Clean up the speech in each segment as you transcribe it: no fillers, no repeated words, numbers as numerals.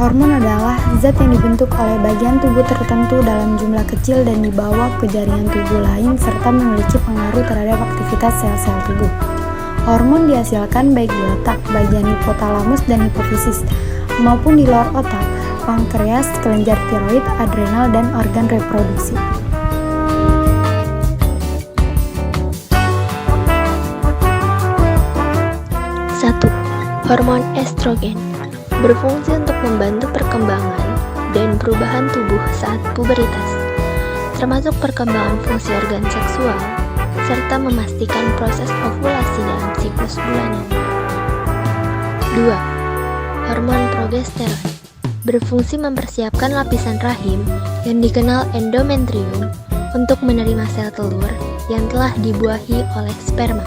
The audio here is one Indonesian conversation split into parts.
Hormon adalah zat yang dibentuk oleh bagian tubuh tertentu dalam jumlah kecil dan dibawa ke jaringan tubuh lain serta memiliki pengaruh terhadap aktivitas sel-sel tubuh. Hormon dihasilkan baik di otak, bagian hipotalamus dan hipofisis, maupun di luar otak, pankreas, kelenjar tiroid, adrenal, dan organ reproduksi. Satu, hormon estrogen berfungsi untuk membantu perkembangan dan perubahan tubuh saat pubertas, termasuk perkembangan fungsi organ seksual, serta memastikan proses ovulasi dalam siklus bulanan. 2. Hormon progesteron berfungsi mempersiapkan lapisan rahim yang dikenal endometrium untuk menerima sel telur yang telah dibuahi oleh sperma.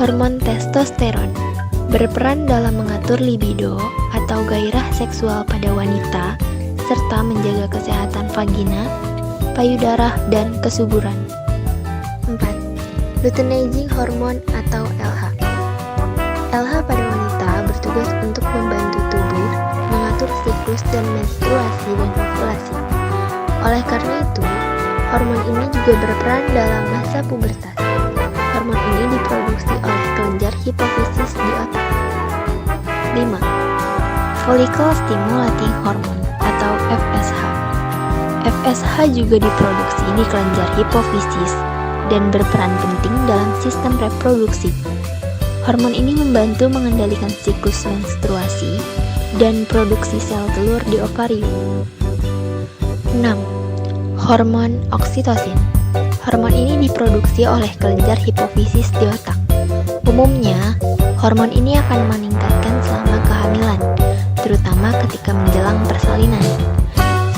Hormon testosteron berperan dalam mengatur libido atau gairah seksual pada wanita serta menjaga kesehatan vagina, payudara, dan kesuburan. 4. Luteinizing hormone atau LH. LH pada wanita bertugas untuk membantu tubuh mengatur siklus dan menstruasi dan ovulasi. Oleh karena itu, hormon ini juga berperan dalam masa pubertas. Hormon ini diproduksi oleh kelenjar hipofisis di otak. 5. Follicle stimulating hormone atau FSH. FSH juga diproduksi di kelenjar hipofisis dan berperan penting dalam sistem reproduksi. Hormon ini membantu mengendalikan siklus menstruasi dan produksi sel telur di ovarium. 6. Hormon oksitosin. Hormon ini diproduksi oleh kelenjar hipofisis di otak. Umumnya, hormon ini akan meningkatkan selama kehamilan, terutama ketika menjelang persalinan.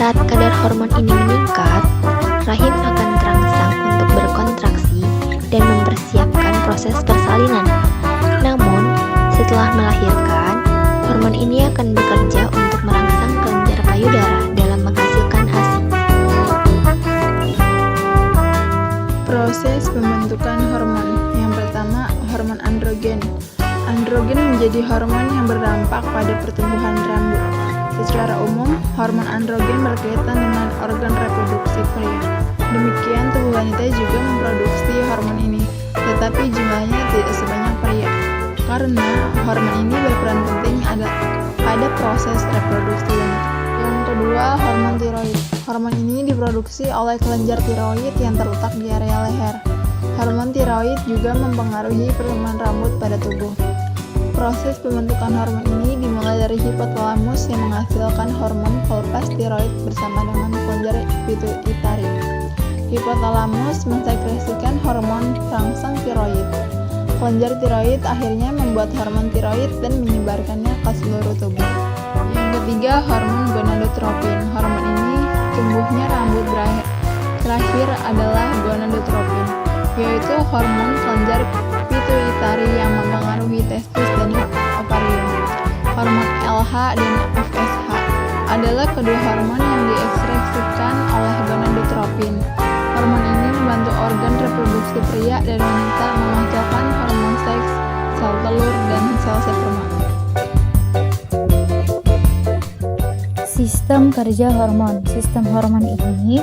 Saat kadar hormon ini meningkat, rahim akan terangsang untuk berkontraksi dan mempersiapkan proses persalinan. Namun, setelah melahirkan, hormon ini akan bekerja untuk merangsang kelenjar payudara dalam menghasilkan ASI. Proses pembentukan hormon. Yang pertama, hormon androgen. Androgen menjadi hormon yang berdampak pada pertumbuhan rambut. Secara umum, hormon androgen berkaitan dengan organ reproduksi pria. Demikian, tubuh wanita juga memproduksi hormon ini, tetapi jumlahnya tidak sebanyak pria. Karena hormon ini berperan penting pada proses reproduksi wanita. Yang kedua, hormon tiroid. Hormon ini diproduksi oleh kelenjar tiroid yang terletak di area leher. Hormon tiroid juga mempengaruhi pertumbuhan rambut pada tubuh. Proses pembentukan hormon ini dimulai dari hipotalamus yang menghasilkan hormon pelepas tiroid bersama dengan kelenjar pituitari. Hipotalamus mensekresikan hormon perangsang tiroid. Kelenjar tiroid akhirnya membuat hormon tiroid dan menyebarkannya ke seluruh tubuh. Yang ketiga, hormon gonadotropin. Hormon ini tumbuhnya rambut terakhir adalah gonadotropin, yaitu hormon kelenjar pituitari yang mempengaruhi testis dan ovarium. Hormon LH dan FSH adalah kedua hormon yang diekspresikan oleh gonadotropin. Hormon ini membantu organ reproduksi pria dan wanita menghasilkan hormon seks, sel telur, dan sel sperma. Sistem kerja hormon. Sistem hormon ini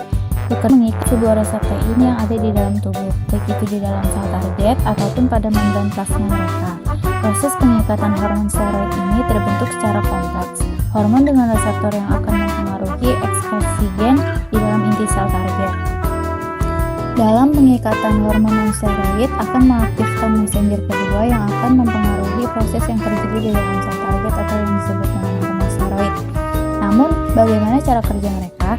bukan mengikat sebuah reseptor yang ada di dalam tubuh, baik itu di dalam sel target ataupun pada membran plasma mereka. Proses pengikatan hormon steroid ini terbentuk secara kompleks. Hormon dengan reseptor yang akan mempengaruhi ekspresi gen di dalam inti sel target. Dalam pengikatan hormon non-steroid akan mengaktifkan messenger kedua yang akan mempengaruhi proses yang terjadi di dalam sel target atau yang disebut dengan hormon steroid. Namun, bagaimana cara kerja mereka?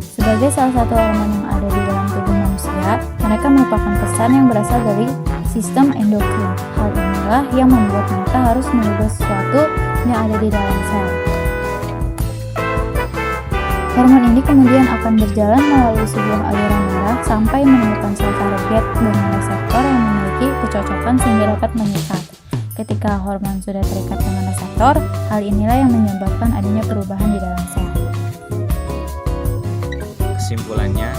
Sebagai salah satu hormon yang ada di dalam tubuh manusia, mereka merupakan pesan yang berasal dari sistem endokrin. Hal inilah yang membuat mereka harus mengubah sesuatu yang ada di dalam sel. Hormon ini kemudian akan berjalan melalui sebuah aliran darah sampai menemukan sel target dengan reseptor yang memiliki kecocokan sehingga dapat mengikat. Ketika hormon sudah terikat dengan reseptor, hal inilah yang menyebabkan adanya perubahan di dalam sel. Kesimpulannya,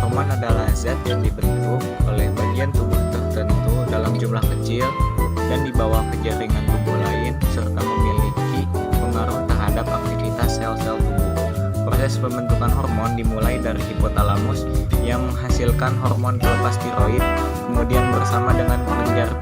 hormon adalah zat yang dibentuk oleh bagian tubuh tertentu dalam jumlah kecil dan dibawa ke jaringan tubuh lain serta memiliki pengaruh terhadap Proses pembentukan hormon dimulai dari hipotalamus yang menghasilkan hormon pelepas tiroid, kemudian bersama dengan kelenjar